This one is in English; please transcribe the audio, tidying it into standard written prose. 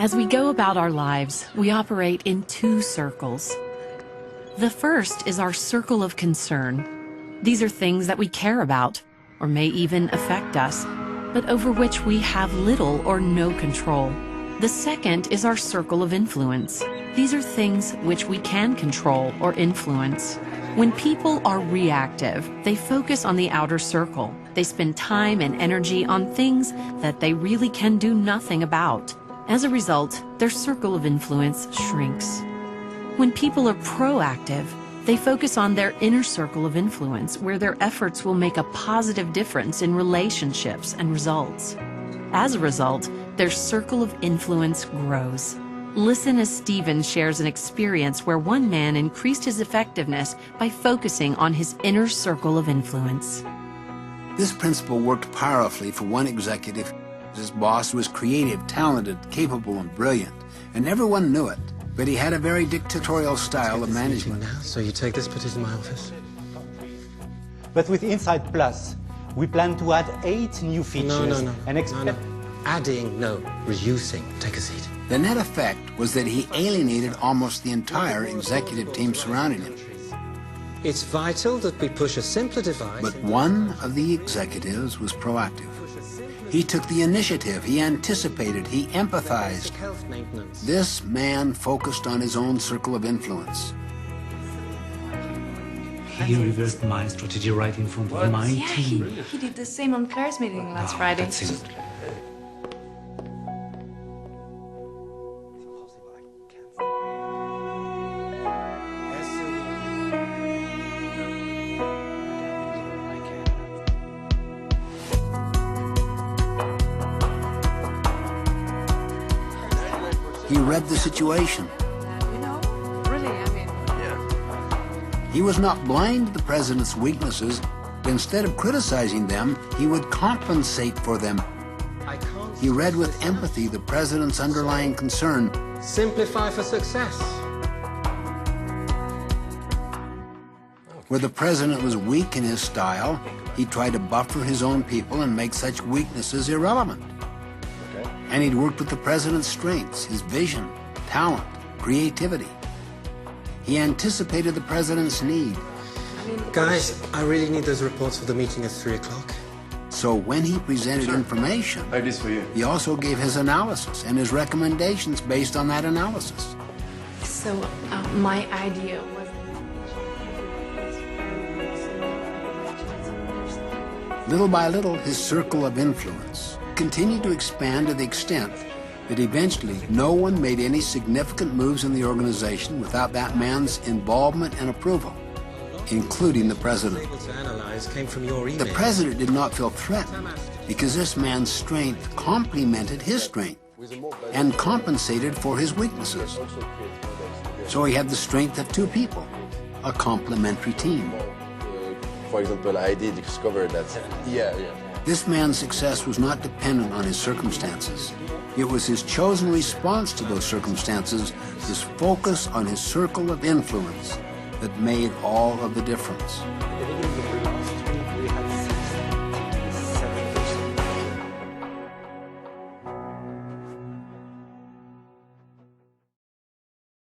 As we go about our lives, we operate in two circles. The first is our circle of concern. These are things that we care about, or may even affect us, but over which we have little or no control. The second is our circle of influence. These are things which we can control or influence. When people are reactive, they focus on the outer circle. They spend time and energy on things that they really can do nothing about. As a result, their circle of influence shrinks. When people are proactive, they focus on their inner circle of influence, where their efforts will make a positive difference in relationships and results. As a result, their circle of influence grows. Listen as Stephen shares an experience where one man increased his effectiveness by focusing on his inner circle of influence. This principle worked powerfully for one executive. His boss was creative, talented, capable, and brilliant, and everyone knew it. But he had a very dictatorial style of management. Now, so you take this petition to my office? But with Insight Plus, we plan to add 8 new features. No. Adding, no. Reducing. Take a seat. The net effect was that he alienated almost the entire executive team surrounding him. It's vital that we push a simpler device. But one of the executives was proactive. He took the initiative, he anticipated, he empathized. Health maintenance. This man focused on his own circle of influence. He reversed my strategy right in front of my team. He did the same on Claire's meeting last Friday. That's it. He read the situation. He was not blind to the president's weaknesses. Instead of criticizing them, he would compensate for them. He read with empathy the president's underlying concern. Simplify for success. Where the president was weak in his style, he tried to buffer his own people and make such weaknesses irrelevant. And he'd worked with the president's strengths, his vision, talent, creativity. He anticipated the president's need. Guys, I really need those reports for the meeting at 3 o'clock. So when he presented information, he also gave his analysis and his recommendations based on that analysis. So my idea was... Little by little, his circle of influence continued to expand to the extent that eventually no one made any significant moves in the organization without that man's involvement and approval, including the president. The president did not feel threatened because this man's strength complemented his strength and compensated for his weaknesses. So he had the strength of two people, a complementary team. For example, I did discover that, This man's success was not dependent on his circumstances. It was his chosen response to those circumstances, his focus on his circle of influence, that made all of the difference.